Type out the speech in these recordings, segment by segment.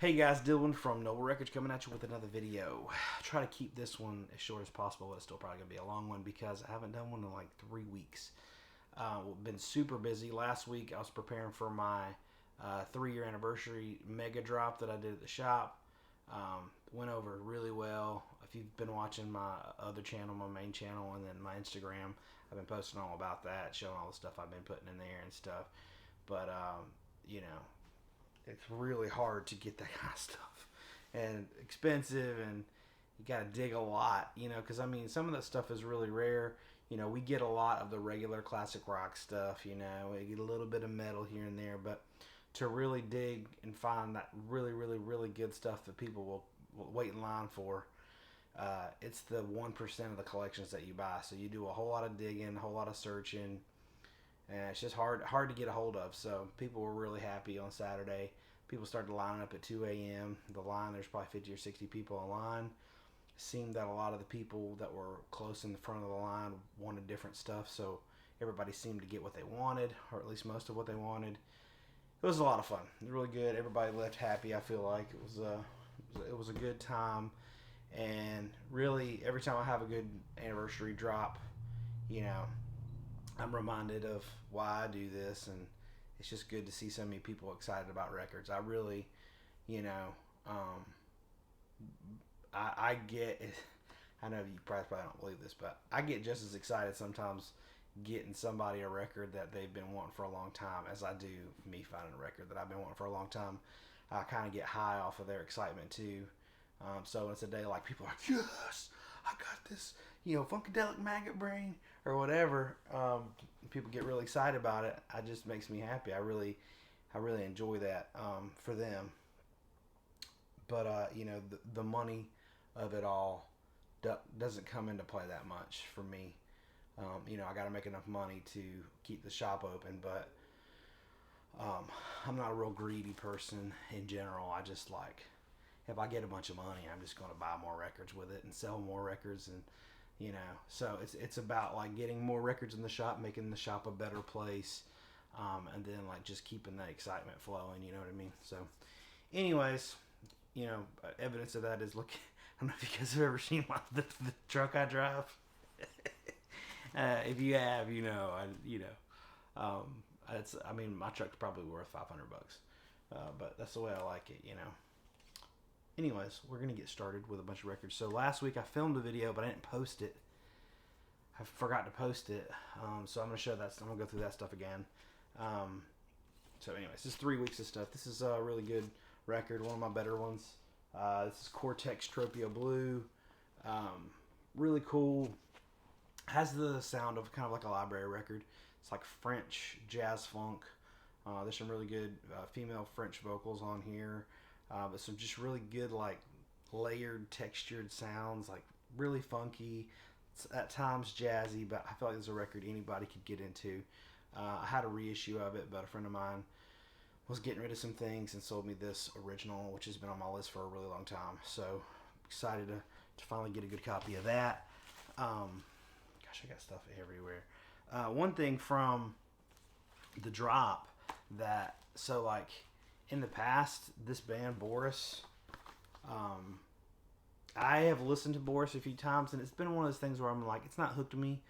Hey guys, Dylan from Noble Records coming at you with another video. I try to keep this one as short as possible, but it's still probably going to be a long one because I haven't done one in like 3 weeks. Been super busy. Last week I was preparing for my 3-year anniversary mega drop that I did at the shop. Went over really well. If you've been watching my other channel, my main channel, and then my Instagram, I've been posting all about that, showing all the stuff I've been putting in there and stuff. But, you know, it's really hard to get that kind of stuff and expensive, and you got to dig a lot, because I mean some of that stuff is really rare. We get a lot of the regular classic rock stuff, we get a little bit of metal here and there, but to really dig and find that really really really good stuff that people will wait in line for, it's the 1% of the collections that you buy. So you do a whole lot of digging, a whole lot of searching, and it's just hard to get a hold of. So people were really happy on Saturday. People started lining up at 2 a.m. The line, there's probably 50 or 60 people in line. It seemed that a lot of the people that were close in the front of the line wanted different stuff, so everybody seemed to get what they wanted, or at least most of what they wanted. It was a lot of fun. It was really good. Everybody left happy. I feel like it was a good time, and really every time I have a good anniversary drop, you know, I'm reminded of why I do this, and it's just good to see so many people excited about records. I really, you know, um, I get it. I know you probably don't believe this, but I get just as excited sometimes getting somebody a record that they've been wanting for a long time as I do me finding a record that I've been wanting for a long time. I kind of get high off of their excitement too. So it's a day like people are like, yes, I got this, Funkadelic Maggot Brain or whatever. People get really excited about it. It just makes me happy. I really enjoy that for them. But the money of it all doesn't come into play that much for me. I got to make enough money to keep the shop open, but I'm not a real greedy person in general. I just like, if I get a bunch of money, I'm just going to buy more records with it and sell more records, and so it's about like getting more records in the shop, making the shop a better place, and then like just keeping that excitement flowing. You know what I mean? So, anyways, evidence of that is, look. I don't know if you guys have ever seen the truck I drive. If you have, my truck's probably worth $500, but that's the way I like it. Anyways, we're gonna get started with a bunch of records. So last week I filmed a video, but I didn't post it. I forgot to post it, so I'm gonna show that. I'm gonna go through that stuff again. So anyways, this is 3 weeks of stuff. This is a really good record, one of my better ones. This is Cortex Tropio Blue. Really cool. Has the sound of kind of like a library record. It's like French jazz funk. There's some really good female French vocals on here. But some just really good, like, layered, textured sounds, like really funky. It's at times jazzy, but I feel like it's a record anybody could get into. I had a reissue of it, but a friend of mine was getting rid of some things and sold me this original, which has been on my list for a really long time. So excited to finally get a good copy of that. Gosh, I got stuff everywhere. One thing from the drop like in the past, this band Boris, I have listened to Boris a few times, and it's been one of those things where I'm like, it's not hooked to me.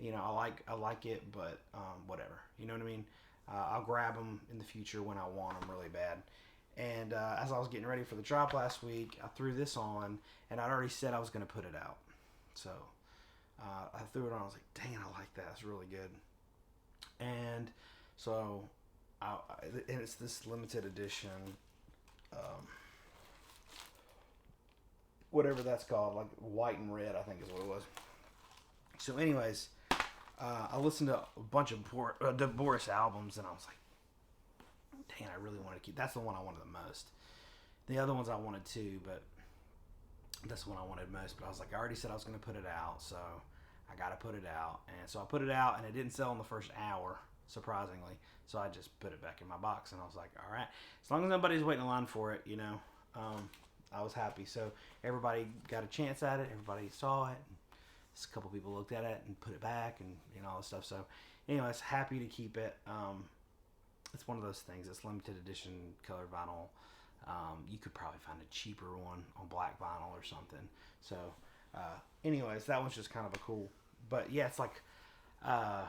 I like it, but whatever. You know what I mean? I'll grab them in the future when I want them really bad. And as I was getting ready for the drop last week, I threw this on, and I'd already said I was going to put it out. So I threw it on. I was like, dang, I like that. It's really good. And so, and it's this limited edition, whatever that's called, like white and red, I think is what it was. So anyways, I listened to a bunch of the Boris albums, and I was like, dang, I really wanted to keep. That's the one I wanted the most. The other ones I wanted too, but that's the one I wanted most. But I was like, I already said I was going to put it out, so I got to put it out. And so I put it out, and it didn't sell in the first hour, surprisingly. So I just put it back in my box, and I was like, all right, as long as nobody's waiting in line for it, I was happy. So everybody got a chance at it. Everybody saw it. And a couple people looked at it and put it back, and all this stuff. So anyways, happy to keep it. It's one of those things. It's limited edition colored vinyl. You could probably find a cheaper one on black vinyl or something. So, anyways, that one's just kind of a cool. But yeah, it's like I'm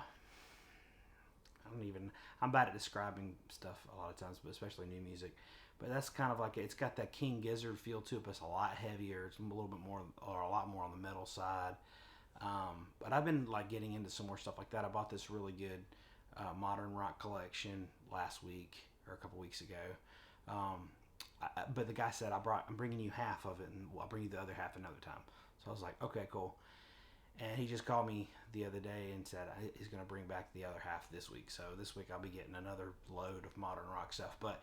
bad at describing stuff a lot of times, but especially new music. But that's kind of like, it's got that King Gizzard feel to it, but it's a lot heavier. It's a little bit more, or a lot more on the metal side. But I've been like getting into some more stuff like that. I bought this really good modern rock collection last week or a couple weeks ago. But the guy said, I'm bringing you half of it, and I'll bring you the other half another time. So I was like, okay, cool. And he just called me the other day and said he's going to bring back the other half this week. So this week I'll be getting another load of modern rock stuff. But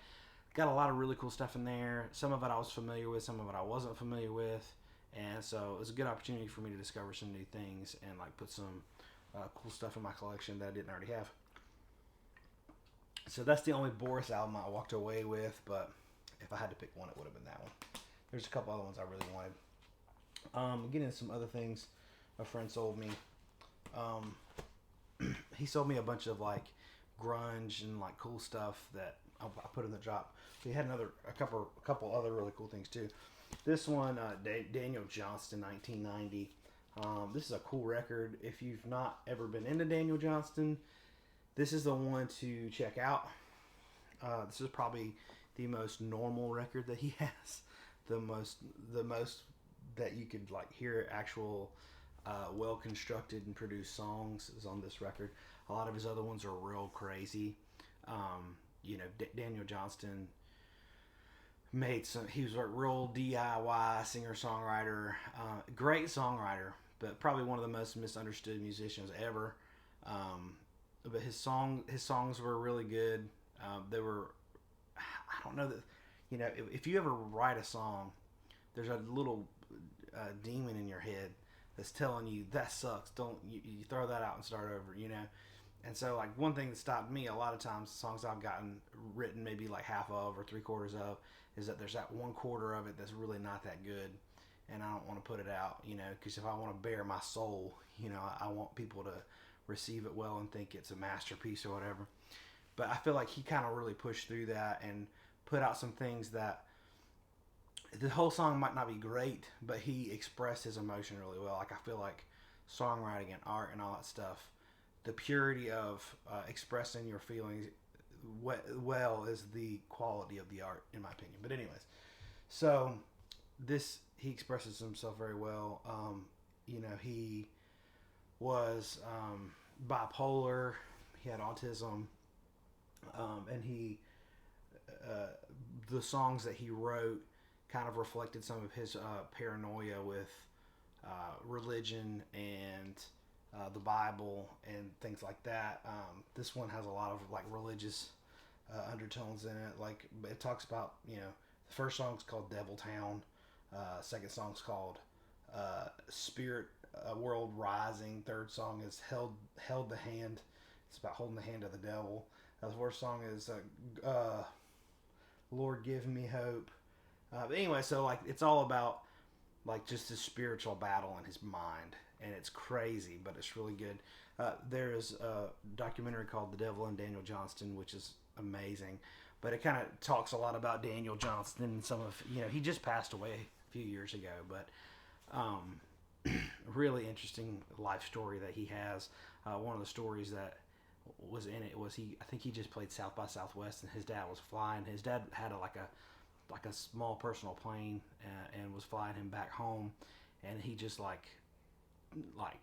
got a lot of really cool stuff in there. Some of it I was familiar with, some of it I wasn't familiar with. And so it was a good opportunity for me to discover some new things and like put some cool stuff in my collection that I didn't already have. So that's the only Boris album I walked away with. But if I had to pick one, it would have been that one. There's a couple other ones I really wanted. Getting into some other things a friend sold me. He sold me a bunch of like grunge and like cool stuff that I put in the drop. He had a couple other really cool things too. This one, Daniel Johnston, 1990. This is a cool record. If you've not ever been into Daniel Johnston, this is the one to check out. This is probably the most normal record that he has. The most that you could like hear actual well constructed and produced songs is on this record. A lot of his other ones are real crazy. Daniel Johnston he was a real DIY singer-songwriter, great songwriter, but probably one of the most misunderstood musicians ever. But his songs were really good. They were, I don't know that, if you ever write a song, there's a little demon in your head that's telling you that sucks. Don't you throw that out and start over, And so like one thing that stopped me a lot of times, songs I've gotten written maybe like half of or 3/4 of, is that there's that 1/4 of it that's really not that good, and I don't want to put it out, because if I want to bare my soul, I want people to receive it well and think it's a masterpiece or whatever. But I feel like he kind of really pushed through that and put out some things that the whole song might not be great, but he expressed his emotion really well. Like I feel like songwriting and art and all that stuff, the purity of expressing your feelings well is the quality of the art, in my opinion. But anyways, so he expresses himself very well. He was bipolar. He had autism, and the songs that he wrote kind of reflected some of his paranoia with religion and the Bible and things like that. This one has a lot of like religious undertones in it. Like it talks about, the first song's called Devil Town. Second song's called Spirit World Rising. Third song is Held the Hand. It's about holding the hand of the devil. The fourth song is Lord Give Me Hope. But anyway, so like it's all about like just his spiritual battle in his mind, and it's crazy, but it's really good. There is a documentary called The Devil and Daniel Johnston, which is amazing, but it kind of talks a lot about Daniel Johnston and some of, he just passed away a few years ago, but really interesting life story that he has. One of the stories that was in it was I think he just played South by Southwest, and his dad was flying. His dad had a small personal plane and was flying him back home, and he just like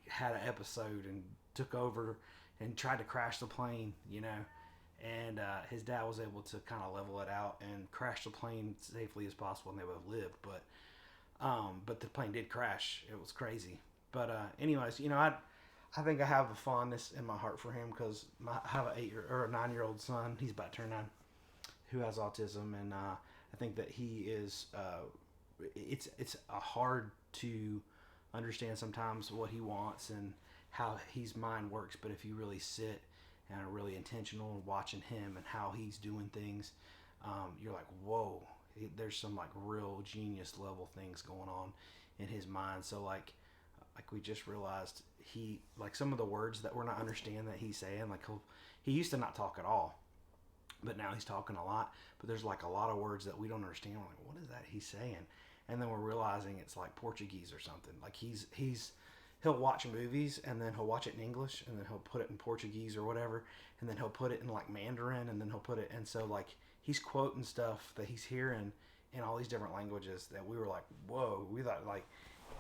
had an episode and took over and tried to crash the plane, and his dad was able to kind of level it out and crash the plane safely as possible, and they would have lived, but the plane did crash. It was crazy. But anyways, I think I have a fondness in my heart for him because I have a 9-year-old son. He's about to turn 9, who has autism, and I think that he is. It's hard to understand sometimes what he wants and how his mind works. But if you really sit and are really intentional in watching him and how he's doing things, you're like, whoa. There's some like real genius level things going on in his mind. So like we just realized some of the words that we're not understanding that he's saying, like he used to not talk at all. but now he's talking a lot. But there's like a lot of words that we don't understand. We're like, what is that he's saying? And then we're realizing it's like Portuguese or something. Like he'll watch movies and then he'll watch it in English and then he'll put it in Portuguese or whatever, and then he'll put it in like Mandarin, and then he'll put it, and so like he's quoting stuff that he's hearing in all these different languages that we were like, whoa, we thought like,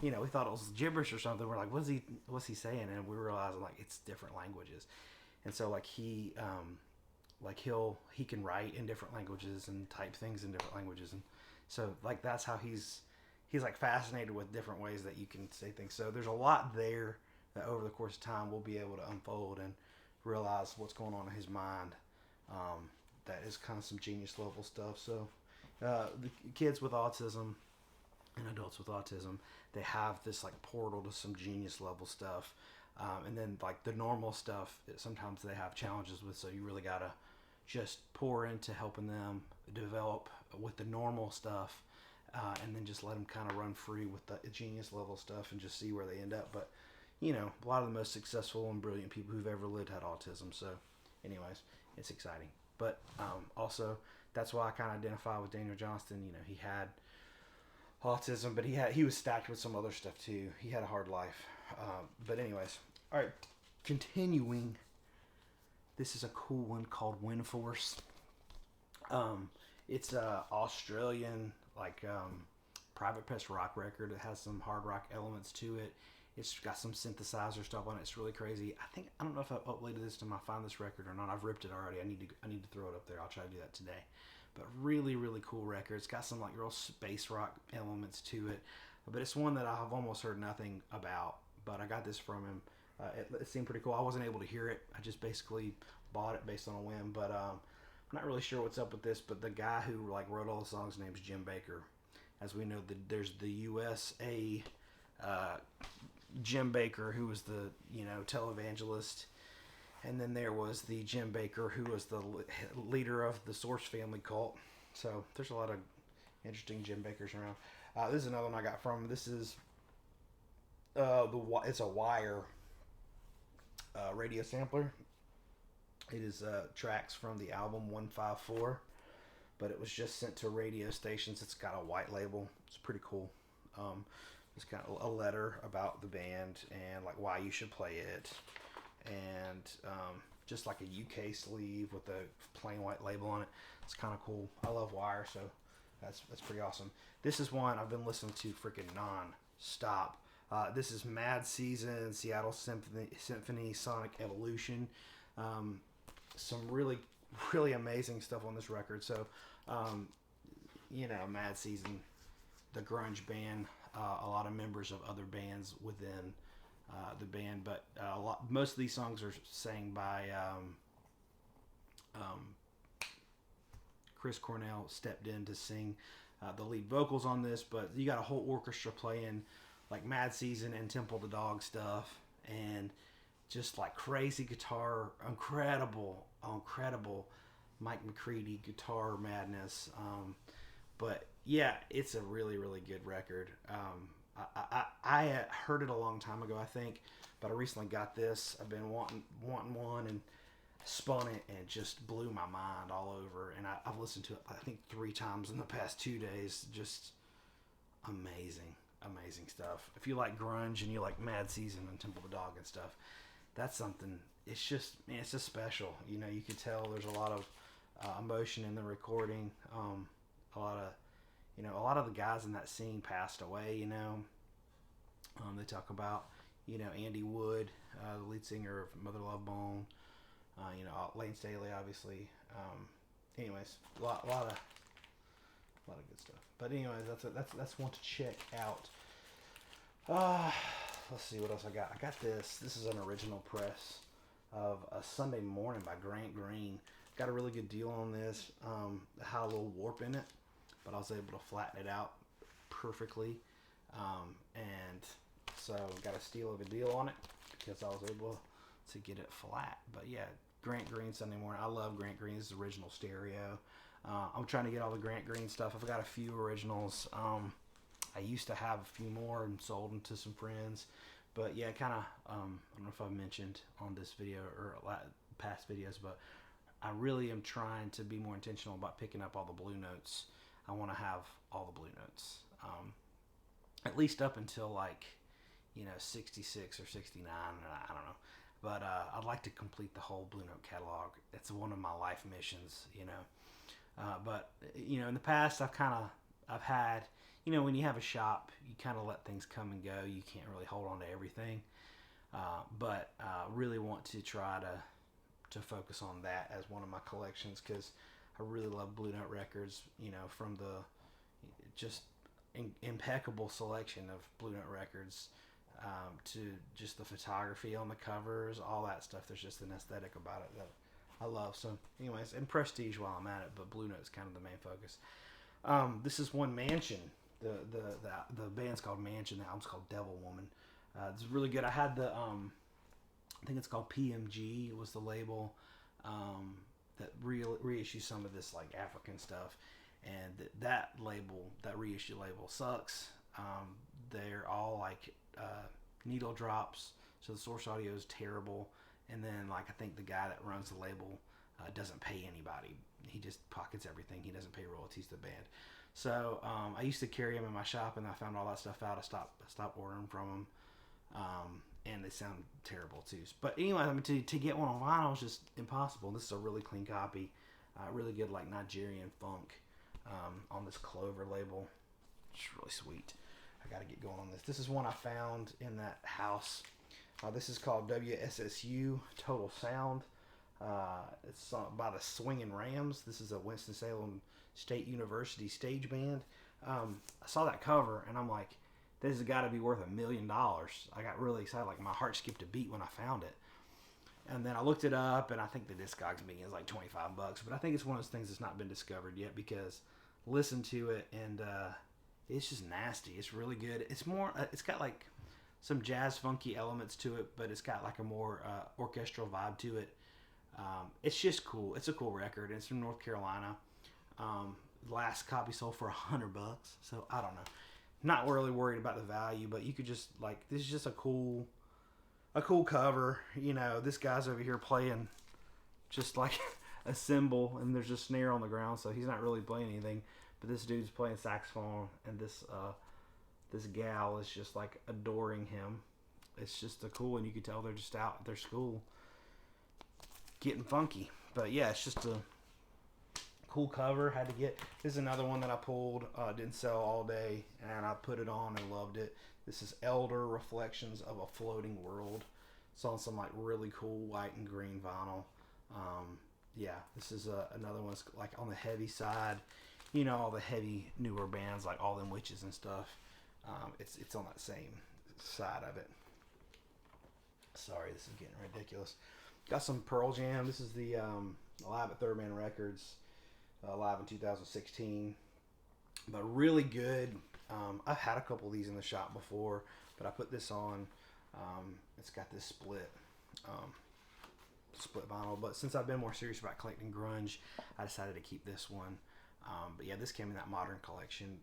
we thought it was gibberish or something. We're like, what's he saying? And we realized like it's different languages. And so like he can write in different languages and type things in different languages, and so like that's how he's like fascinated with different ways that you can say things. So there's a lot there that over the course of time we'll be able to unfold and realize what's going on in his mind. That is kind of some genius level stuff. So the kids with autism and adults with autism, they have this like portal to some genius level stuff. And then like the normal stuff, sometimes they have challenges with, so you really gotta just pour into helping them develop with the normal stuff, and then just let them kind of run free with the genius level stuff and just see where they end up. But a lot of the most successful and brilliant people who've ever lived had autism. So anyways, it's exciting. But also that's why I kind of identify with Daniel Johnston. He had autism, but he was stacked with some other stuff too. He had a hard life. But anyways, all right, continuing. This is a cool one called Wind Force. It's a Australian private pest rock record. It has some hard rock elements to it. It's got some synthesizer stuff on it. It's really crazy. I don't know if I've uploaded this to find this record or not. I've ripped it already. I need to throw it up there. I'll try to do that today. But really, really cool record. It's got some like real space rock elements to it. But it's one that I've almost heard nothing about. But I got this from him. It seemed pretty cool. I wasn't able to hear it. I just basically bought it based on a whim. But I'm not really sure what's up with this. But the guy who wrote all the songs' name's Jim Baker. As we know, there's the USA Jim Baker, who was the televangelist, and then there was the Jim Baker who was the leader of the Source family cult. So there's a lot of interesting Jim Bakers around. This is another one I got from. This is it's a Wire radio sampler. It is tracks from the album 154, but it was just sent to radio stations. It's got a white label. It's pretty cool. It's kind of a letter about the band and like why you should play it, and just like a UK sleeve with a plain white label on it. It's kind of cool. I love Wire, so that's pretty awesome. This is one I've been listening to freaking non-stop. This is Mad Season, Seattle Symphony, Sonic Evolution. Some really, really amazing stuff on this record. So, Mad Season, the grunge band, a lot of members of other bands within the band, but most of these songs are sang by Chris Cornell stepped in to sing the lead vocals on this, but you got a whole orchestra playing like Mad Season and Temple the Dog stuff, and just like crazy guitar, incredible Mike McCready guitar madness. But yeah, it's a really, really good record. I had heard it a long time ago, I think, but I recently got this. I've been wanting one, and spun it and just blew my mind all over. And I've listened to it, I think, 3 times in the past 2 days. Just amazing stuff. If you like grunge and you like Mad Season and Temple the Dog and stuff, that's something. It's just special. You can tell there's a lot of emotion in the recording. A lot of the guys in that scene passed away. They talk about Andy Wood, the lead singer of Mother Love Bone. Lane Staley, obviously. Anyways, a lot of good stuff. But anyways, that's one to check out. Let's see what else I got. I got this. This is an original press of A Sunday Morning by Grant Green. Got a really good deal on this. It had a little warp in it, but I was able to flatten it out perfectly. And so got a steal of a deal on it because I was able to get it flat. But yeah, Grant Green Sunday Morning. I love Grant Green's original stereo. I'm trying to get all the Grant Green stuff. I've got a few originals. I used to have a few more and sold them to some friends. But yeah, kind of, I don't know if I've mentioned on this video or past videos, but I really am trying to be more intentional about picking up all the blue notes. I want to have all the blue notes, at least up until like 66 or 69. I don't know, but I'd like to complete the whole blue note catalog. It's one of my life missions, but in the past I've had, when you have a shop, you kind of let things come and go. You can't really hold on to everything, but really want to try to focus on that as one of my collections, because I really love Blue Note records. From the just impeccable selection of Blue Note records, to just the photography on the covers, all that stuff. There's just an aesthetic about it that I love. So, anyways, and prestige while I'm at it, but Blue Note's kind of the main focus. This is one Mansion. The band's called Mansion. The album's called Devil Woman. It's really good. I had I think it's called PMG was the label that reissues some of this like African stuff, and that reissue label sucks. They're all like needle drops, so the source audio is terrible. And then I think the guy that runs the label doesn't pay anybody. He just pockets everything. He doesn't pay royalties to the band. So I used to carry them in my shop, and I found all that stuff out. I stopped ordering from them, and they sound terrible too. But anyway, to get one on vinyl is just impossible. This is a really clean copy, really good like Nigerian funk on this Clover label. It's really sweet. I got to get going on this. This is one I found in that house. This is called WSSU Total Sound. It's by the Swingin' Rams. This is a Winston-Salem State University stage band. I saw that cover and I'm like, this has got to be worth $1 million. I got really excited. Like my heart skipped a beat when I found it. And then I looked it up, and I think the Discogs being is like $25. But I think it's one of those things that's not been discovered yet, because listen to it and it's just nasty. It's really good. It's more. It's got like some jazz funky elements to it, but it's got like a more orchestral vibe to it. It's just cool. It's a cool record. It's from North Carolina. Last copy sold for $100, so I don't know. Not really worried about the value, but you could just like, this is just a cool cover. This guy's over here playing just like a cymbal, and there's a snare on the ground, so he's not really playing anything. But this dude's playing saxophone, and this gal is just like adoring him. It's just a cool, and you can tell they're just out at their school getting funky. But yeah, it's just a cool cover. Had to get. This is another one that I pulled. Didn't sell all day, and I put it on and loved it. This is Elder Reflections of a Floating World. It's on some like really cool white and green vinyl. Yeah, this is another one that's like on the heavy side. All the heavy newer bands like All Them Witches and stuff. It's on that same side of it. Sorry, this is getting ridiculous. Got some Pearl Jam. This is the Live at Third Man Records, live in 2016. But really good. I've had a couple of these in the shop before, but I put this on. It's got this split vinyl. But since I've been more serious about collecting grunge, I decided to keep this one. But yeah, this came in that modern collection.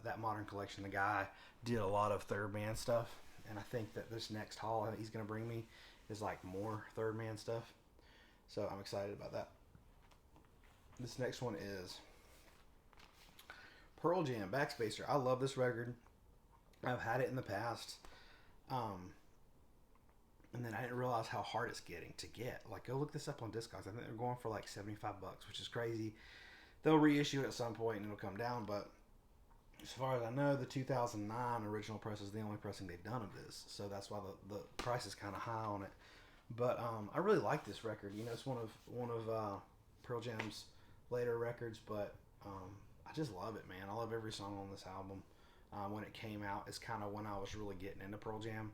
The guy did a lot of third man stuff, and I think that this next haul he's going to bring me is like more third man stuff. So I'm excited about that. This next one is Pearl Jam Backspacer. I love this record. I've had it in the past. And then I didn't realize how hard it's getting to get. Like, go look this up on Discogs. I think they're going for like $75, which is crazy. They'll reissue it at some point and it'll come down, but as far as I know, the 2009 original press is the only pressing they've done of this, so that's why the price is kind of high on it. But I really like this record. It's one of Pearl Jam's later records, but I just love it, man. I love every song on this album. When it came out, it's kind of when I was really getting into Pearl Jam,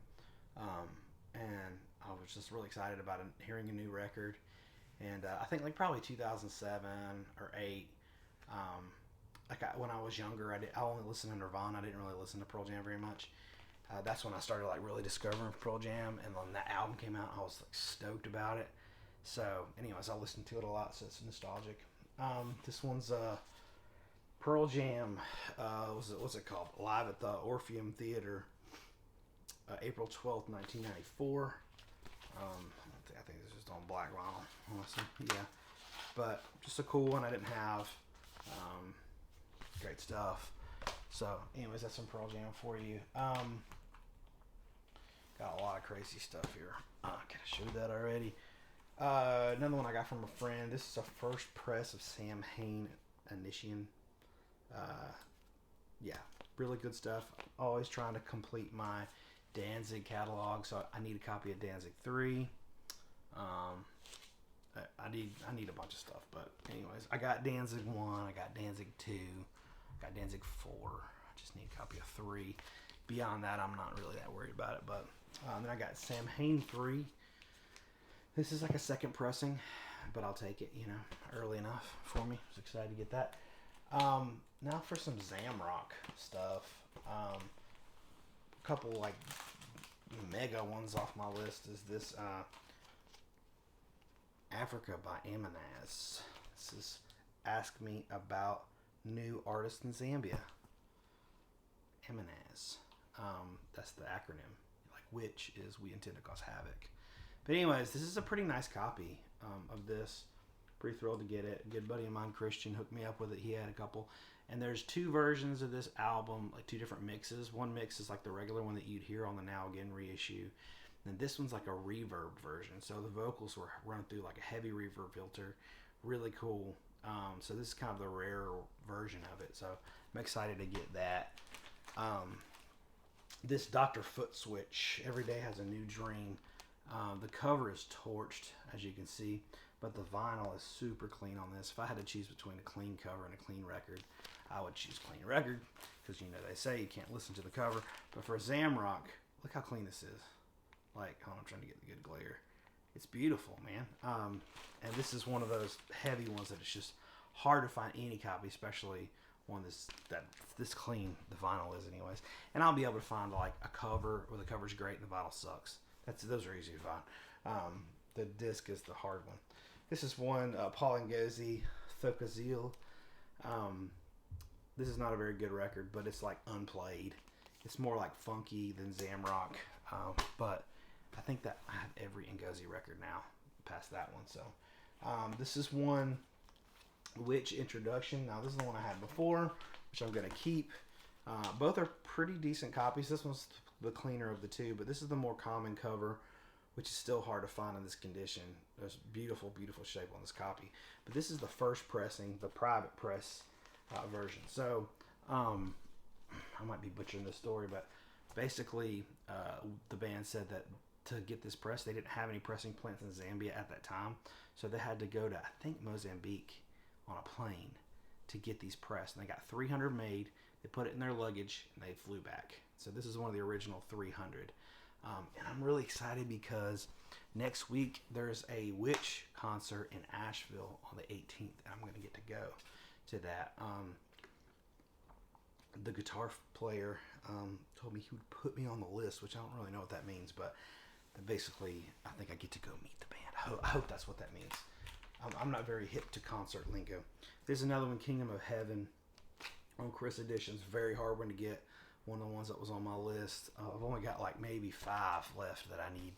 and I was just really excited about hearing a new record. And I think like probably 2007 or 8. When I was younger, I only listened to Nirvana. I didn't really listen to Pearl Jam very much. That's when I started like really discovering Pearl Jam, and when that album came out, I was like stoked about it. So, anyways, I listened to it a lot, so it's nostalgic. This one's Pearl Jam. What's it called? Live at the Orpheum Theater, April 12th, 1994. I think this is just on black vinyl, honestly. Yeah. but just a cool one I didn't have. Great stuff. So, anyways, that's some Pearl Jam for you. Got a lot of crazy stuff here. I kind of showed that already. Another one I got from a friend. This is a first press of Sam Hain Initian. Yeah, really good stuff. Always trying to complete my Danzig catalog, so I need a copy of Danzig 3. I need a bunch of stuff, but anyways, I got Danzig 1, I got Danzig 2, I got Danzig 4. I just need a copy of 3. Beyond that, I'm not really that worried about it, but then I got Sam Hain 3. This is like a second pressing, but I'll take it, you know, early enough for me. I was excited to get that. Now for some Zamrock stuff. A couple like mega ones off my list is this Africa by Amanaz. This is Ask Me About New Artists in Zambia. Amanaz. That's the acronym. Like which is We Intend to Cause Havoc. But anyways, this is a pretty nice copy of this. Pretty thrilled to get it. A good buddy of mine, Christian, hooked me up with it. He had a couple. And there's 2 versions of this album, like 2 different mixes. One mix is like the regular one that you'd hear on the Now Again reissue. And this one's like a reverb version. So the vocals were run through like a heavy reverb filter. Really cool. So this is kind of the rare version of it. So I'm excited to get that. This Dr. Foot Switch, Every Day Has a New Dream. The cover is torched, as you can see, but the vinyl is super clean on this. If I had to choose between a clean cover and a clean record, I would choose clean record, because you know they say you can't listen to the cover. But for Zamrock, look how clean this is. Like, hold on, I'm trying to get the good glare. It's beautiful, man. And this is one of those heavy ones that it's just hard to find any copy, especially one this clean the vinyl is anyways. And I'll be able to find like a cover where the cover's great and the vinyl sucks. Those are easy to find. The disc is the hard one. This is one Paul Ngozi Thokazil. This is not a very good record, but it's like unplayed. It's more like funky than Zamrock, but I think that I have every Ngozi record now past that one. So this is one Witch Introduction. Now this is the one I had before, which I'm going to keep. Both are pretty decent copies. This one's the cleaner of the 2, but this is the more common cover, which is still hard to find in this condition. There's beautiful, beautiful shape on this copy. But this is the first pressing, the private press version. So I might be butchering this story, but basically the band said that to get this press, they didn't have any pressing plants in Zambia at that time. So they had to go to, I think, Mozambique on a plane to get these pressed. And they got 300 made. They put it in their luggage, and they flew back. So this is one of the original 300. And I'm really excited because next week there's a Witch concert in Asheville on the 18th, and I'm going to get to go to that. The guitar player told me he would put me on the list, which I don't really know what that means, but basically I think I get to go meet the band. I hope that's what that means. I'm not very hip to concert lingo. There's another one, Kingdom of Heaven, on Chris Editions. Very hard one to get. One of the ones that was on my list. I've only got like maybe 5 left that I need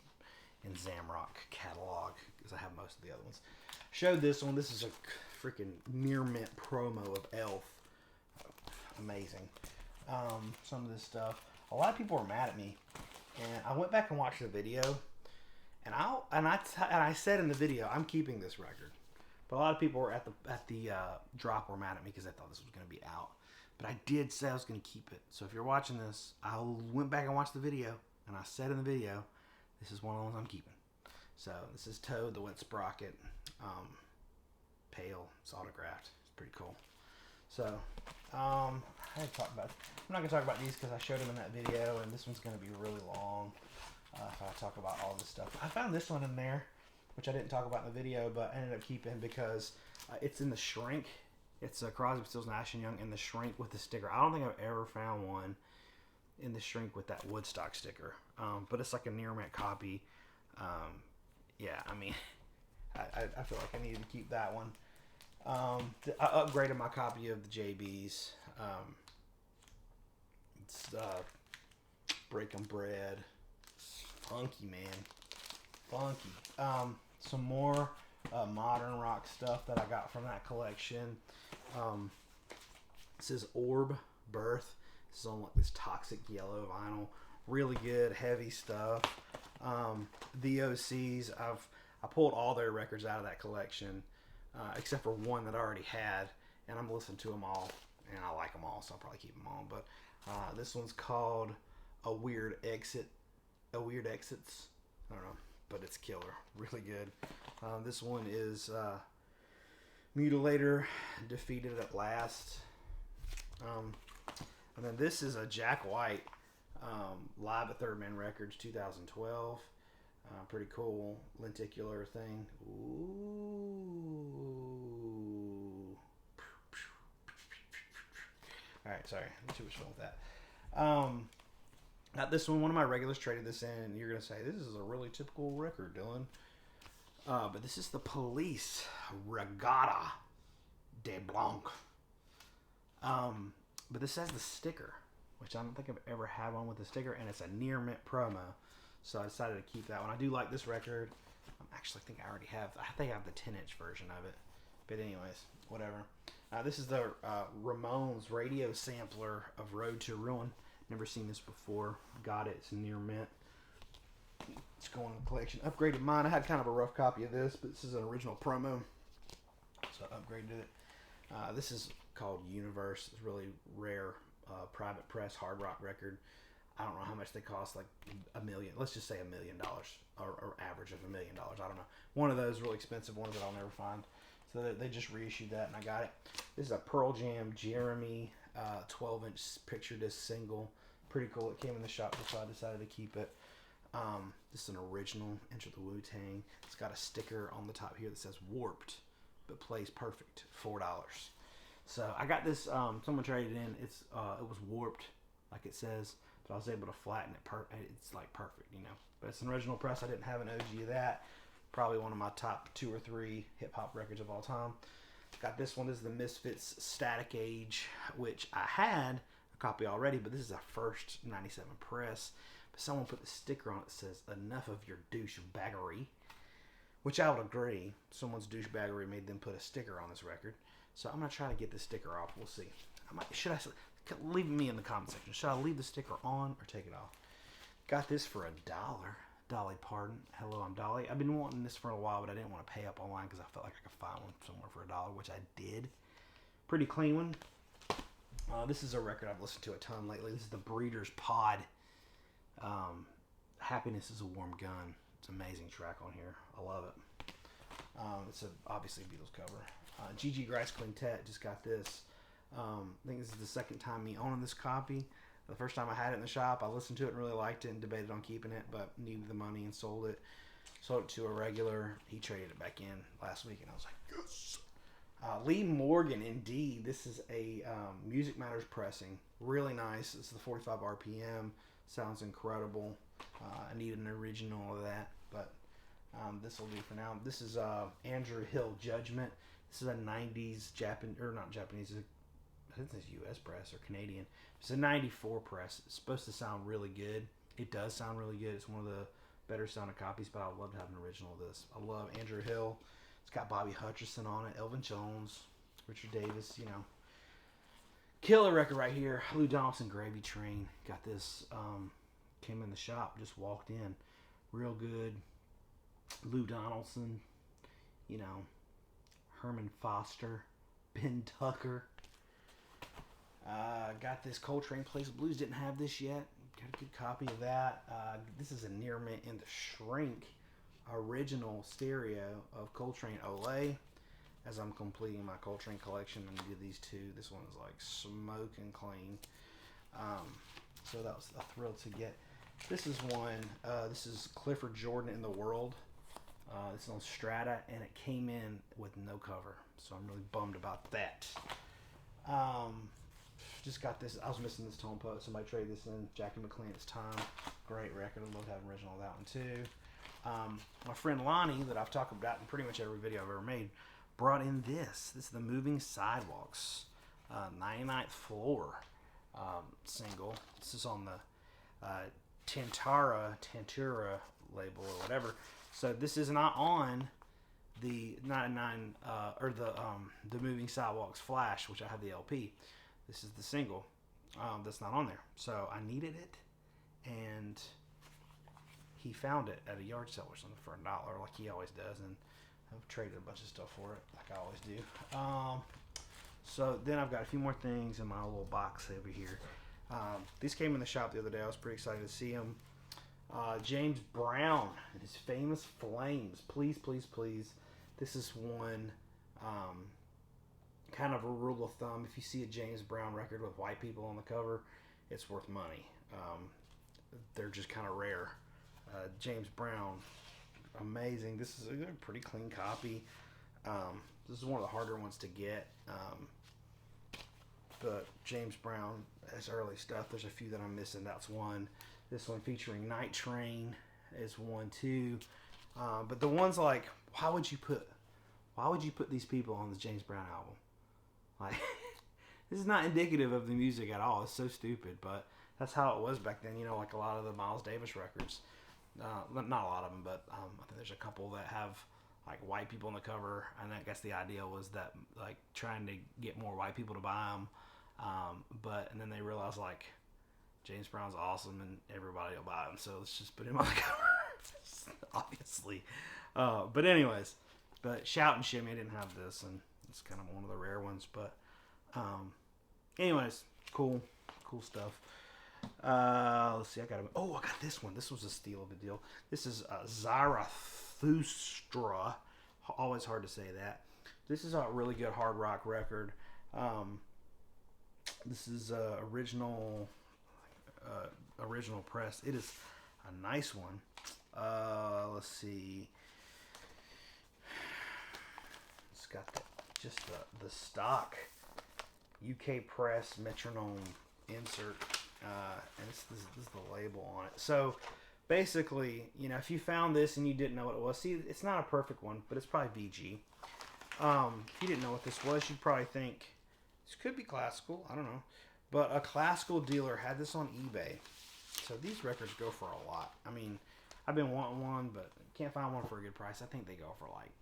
in Zamrock catalog, because I have most of the other ones. Showed this one. This is a freaking near mint promo of Elf. Amazing. Some of this stuff. A lot of people were mad at me, and I went back and watched the video, and I said in the video, I'm keeping this record. But a lot of people were at the drop were mad at me because they thought this was going to be out. But I did say I was going to keep it. So if you're watching this, I went back and watched the video, and I said in the video, this is one of the ones I'm keeping. So this is Toad, the Wet Sprocket, pale. It's autographed. It's pretty cool. So I'm not going to talk about these because I showed them in that video, and this one's going to be really long if I talk about all this stuff. I found this one in there, which I didn't talk about in the video, but I ended up keeping because it's in the shrink. It's a Crosby, Stills, Nash & Young in the shrink with the sticker. I don't think I've ever found one in the shrink with that Woodstock sticker. But it's like a near mint copy. Yeah, I mean, I feel like I needed to keep that one. I upgraded my copy of the JBs. It's Breaking Bread. It's funky, man. Funky. Some more modern rock stuff that I got from that collection. This is Orb Birth. This is on like this toxic yellow vinyl. Really good, heavy stuff. The OCs, I pulled all their records out of that collection, except for one that I already had, and I'm listening to them all, and I like them all, so I'll probably keep them all. But this one's called A Weird Exits. I don't know, but it's killer. Really good. This one is Mutilator, Defeated at Last. And then this is a Jack White live at Third Man Records 2012. Pretty cool lenticular thing. Ooh. Alright, sorry. Too much fun with that. Got this one. One of my regulars traded this in, and you're going to say, this is a really typical record, Dylan. But this is the Police Regatta de Blanc. But this has the sticker, which I don't think I've ever had one with the sticker, and it's a near mint promo. So I decided to keep that one. I do like this record. Actually, I think I already have. I think I have the 10-inch version of it. But anyways, whatever. This is the Ramones radio sampler of Road to Ruin. Never seen this before. Got it. It's near mint. It's going in the collection. Upgraded mine. I had kind of a rough copy of this, but this is an original promo. So I upgraded it. This is called Universe. It's really rare private press hard rock record. I don't know how much they cost, like $1 million. Let's just say $1 million, or average of $1 million. I don't know. One of those really expensive ones that I'll never find. So they just reissued that, and I got it. This is a Pearl Jam Jeremy 12-inch picture disc single. Pretty cool. It came in the shop, so I decided to keep it. This is an original Enter the Wu-Tang. It's got a sticker on the top here that says Warped, but plays perfect. $4. So I got this. Someone traded in. It was warped, like it says, but I was able to flatten it. It's like perfect, you know. But it's an original press. I didn't have an OG of that. Probably one of my top 2 or 3 hip hop records of all time. Got this one. This is the Misfits Static Age, which I had a copy already, but this is a first '97 press. But someone put the sticker on it that says "Enough of your douchebaggery," which I would agree. Someone's douchebaggery made them put a sticker on this record. So I'm gonna try to get the sticker off. We'll see. Leave me in the comment section. Should I leave the sticker on or take it off? Got this for $1. Dolly Parton. Hello, I'm Dolly. I've been wanting this for a while, but I didn't want to pay up online because I felt like I could find one somewhere for $1, which I did. Pretty clean one. This is a record I've listened to a ton lately. This is the Breeders' Pod. Happiness is a Warm Gun. It's an amazing track on here. I love it. It's obviously a Beatles cover. Gigi Grice Quintet just got this. I think this is the second time me owning this copy. The first time I had it in the shop, I listened to it and really liked it and debated on keeping it, but needed the money and sold it. Sold it to a regular. He traded it back in last week, and I was like, yes. Lee Morgan, indeed. This is a Music Matters pressing. Really nice. It's the 45 RPM. Sounds incredible. I need an original of that, but this will do for now. This is Andrew Hill Judgment. This is a 90s not Japanese. I think it's US press or Canadian. It's a 94 press. It's supposed to sound really good. It does sound really good. It's one of the better sounding copies, but I would love to have an original of this. I love Andrew Hill. It's got Bobby Hutcherson on it, Elvin Jones, Richard Davis, you know. Killer record right here. Lou Donaldson, Gravy Train. Got this. Came in the shop, just walked in. Real good. Lou Donaldson, you know. Herman Foster, Ben Tucker. Got this Coltrane Plays Blues. Didn't have this yet. Got a good copy of that. This is a near mint in the shrink original stereo of Coltrane Olay. As I'm completing my Coltrane collection, I'm gonna do these two. This one is like smoking clean. So that was a thrill to get. This is one. This is Clifford Jordan in the World. It's on Strata, and it came in with no cover, so I'm really bummed about that. Just got this. I was missing this tone post. Somebody traded this in. Jackie McLean's Time. Great record. I'd love to have an original of that one too. My friend Lonnie, that I've talked about in pretty much every video I've ever made, brought in this. This is the Moving Sidewalks 99th Floor single. This is on the Tantura label or whatever. So this is not on the 99 or the Moving Sidewalks Flash, which I have the LP. This is the single that's not on there. So I needed it, and he found it at a yard sale or something for $1, like he always does, and I've traded a bunch of stuff for it, like I always do. So then I've got a few more things in my little box over here. These came in the shop the other day. I was pretty excited to see them. James Brown and his famous Flames. Please, please, please. This is one kind of a rule of thumb. If you see a James Brown record with white people on the cover, it's worth money. They're just kind of rare. James Brown, amazing. This is a pretty clean copy. This is one of the harder ones to get. But James Brown has early stuff. There's a few that I'm missing. That's one. This one featuring Night Train is one too. But the ones like, why would you put these people on the James Brown album? Like, this is not indicative of the music at all. It's so stupid, but that's how it was back then. You know, like a lot of the Miles Davis records. Not a lot of them, but I think there's a couple that have like white people on the cover, and I guess the idea was that like trying to get more white people to buy them. And then they realized like James Brown's awesome and everybody will buy him, so let's just put him on the cover. Obviously. But anyways, Shout and Shimmy didn't have this, and it's kind of one of the rare ones. But anyways, cool stuff. Let's see. I got this one. This was a steal of a deal. This is Zarathustra. Always hard to say that. This is a really good hard rock record. This is original press. It is a nice one. Let's see. It's got the stock UK press metronome insert, and this is the label on it. So basically, if you found this and you didn't know what it was, see, it's not a perfect one, but it's probably VG. If you didn't know what this was, you'd probably think this could be classical. I don't know. But a classical dealer had this on eBay. So these records go for a lot. I mean, I've been wanting one, but can't find one for a good price. I think they go for like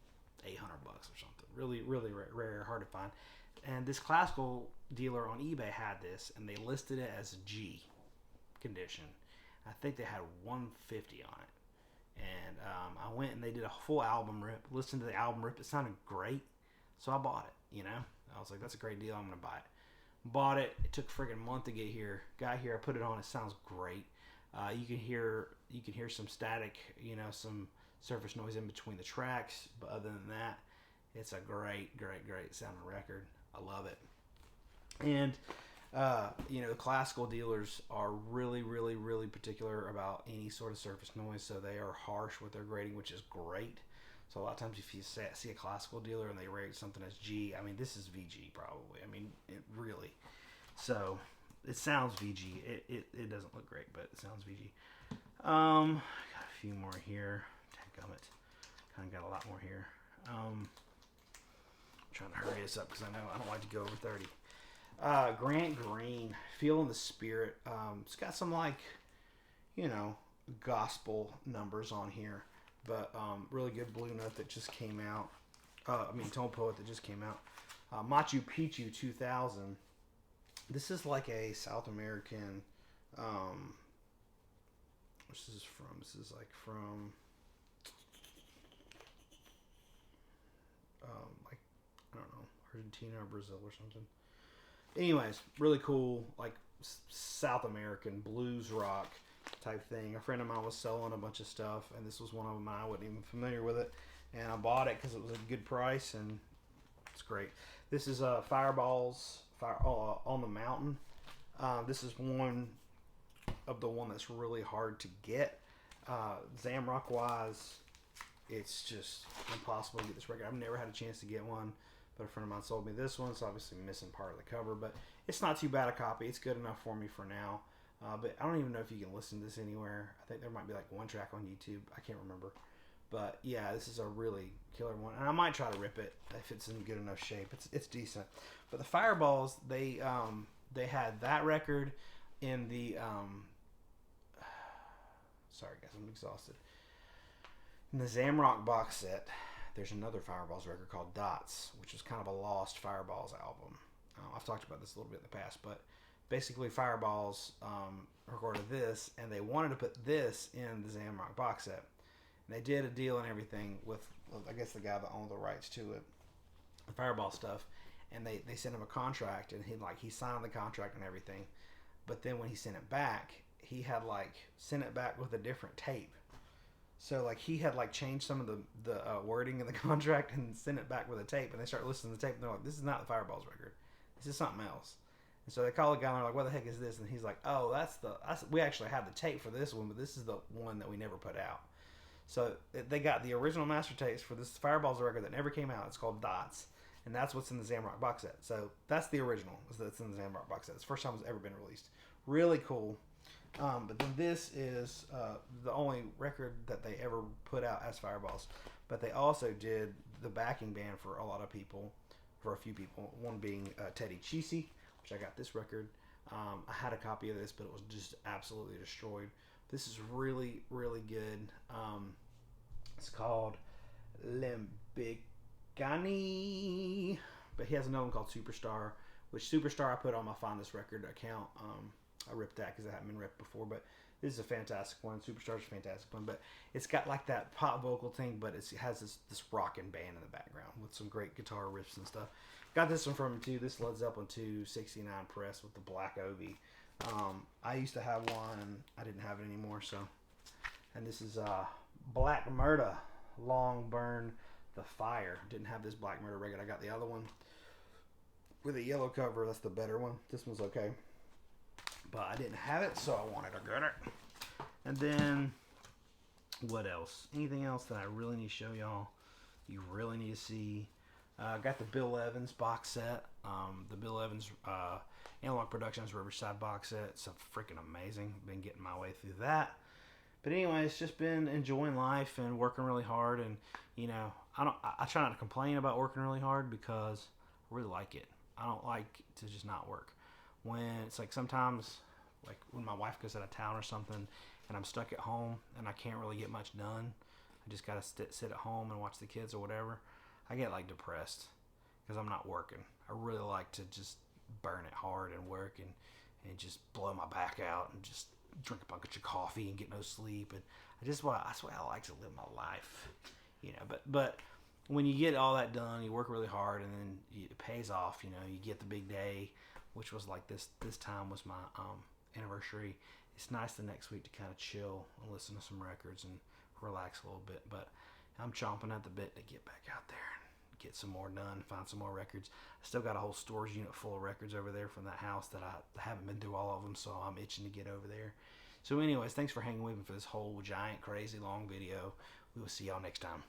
$800 or something. Really, really rare, hard to find. And this classical dealer on eBay had this, and they listed it as G condition. I think they had 150 on it. And I went and they did a full album rip. Listened to the album rip. It sounded great. So I bought it, I was like, that's a great deal. I'm going to buy it. Bought it. It took a friggin' month to get here. Got here. I put it on. It sounds great. You can hear some static, some surface noise in between the tracks. But other than that, it's a great sounding record. I love it. And, classical dealers are really, really, really particular about any sort of surface noise. So they are harsh with their grading, which is great. So a lot of times if you see a classical dealer and they rate something as G, I mean, this is VG probably. I mean, it really. So it sounds VG. It doesn't look great, but it sounds VG. Got a few more here. Dadgummit. Kind of got a lot more here. I'm trying to hurry this up because I know I don't like to go over 30. Grant Green, Feeling the Spirit. It's got some gospel numbers on here. But really good Blue Note that just came out. Tone Poet that just came out. Machu Picchu 2000. This is like a South American. What's this from? This is like from. I don't know, Argentina or Brazil or something. Anyways, really cool, like South American blues rock type thing. A friend of mine was selling a bunch of stuff, and this was one of them. I wasn't even familiar with it, and I bought it because it was a good price, and it's great. This is Fireballs on the Mountain. This is one that's really hard to get. Zamrock wise, it's just impossible to get this record. I've never had a chance to get one, but a friend of mine sold me this one. It's obviously missing part of the cover, but it's not too bad a copy. It's good enough for me for now. But I don't even know if you can listen to this anywhere. I think there might be like one track on YouTube. I can't remember. But yeah, this is a really killer one. And I might try to rip it if it's in good enough shape. It's decent. But the Fireballs, they had that record in the sorry guys, I'm exhausted. In the Zamrock box set. there's another Fireballs record called Dots, which is kind of a lost Fireballs album. I've talked about this a little bit in the past, but basically Fireballs recorded this, and they wanted to put this in the Zamrock box set. And they did a deal and everything with, I guess, the guy that owned the rights to it, the Fireball stuff, and they sent him a contract, and he signed the contract and everything. But then when he sent it back, he had sent it back with a different tape. So he had changed some of the wording in the contract and sent it back with a tape, and they start listening to the tape, and they're like, "This is not the Fireballs record. This is something else." And so they call the guy, and they're like, "What the heck is this?" And he's like, "Oh, we actually have the tape for this one, but this is the one that we never put out." So they got the original master tapes for this Fireballs record that never came out. It's called Dots, and that's what's in the Zamrock box set. So that's the original that's in the Zamrock box set. It's the first time it's ever been released. Really cool. But then this is the only record that they ever put out as Fireballs. But they also did the backing band for a lot of people, for a few people. One being Teddy Cheesy, which I got this record. I had a copy of this, but it was just absolutely destroyed. This is really, really good. It's called Lembigani, but he has another one called Superstar, which Superstar I put on my Find This Record account. I ripped that because it hadn't been ripped before, but this is a fantastic one. Superstar's a fantastic one, but it's got that pop vocal thing, but it has this rocking band in the background with some great guitar riffs and stuff. Got this one from him too. This Led Zeppelin 269 press with the black Ovi. I used to have one, and I didn't have it anymore. So, and this is Black Murder, Long Burn the Fire. Didn't have this Black Murder record. I got the other one with a yellow cover. That's the better one. This one's okay, but I didn't have it, so I wanted to get it. And then, what else? Anything else that I really need to show y'all? You really need to see. I got the Bill Evans box set. The Bill Evans Analog Productions Riverside box set. It's freaking amazing. Been getting my way through that. But anyway, it's just been enjoying life and working really hard. And I try not to complain about working really hard because I really like it. I don't like to just not work. When it's sometimes, when my wife goes out of town or something, and I'm stuck at home and I can't really get much done. I just gotta sit at home and watch the kids or whatever. I get depressed because I'm not working. I really like to just burn it hard and work and just blow my back out and just drink a bunch of coffee and get no sleep. And that's why I like to live my life, But when you get all that done, you work really hard, and then it pays off. You get the big day, which was this time was my anniversary. It's nice the next week to kind of chill and listen to some records and relax a little bit. But I'm chomping at the bit to get back out there and get some more done, find some more records. I still got a whole storage unit full of records over there from that house that I haven't been through all of them, so I'm itching to get over there. So anyways, thanks for hanging with me for this whole giant, crazy, long video. We will see y'all next time.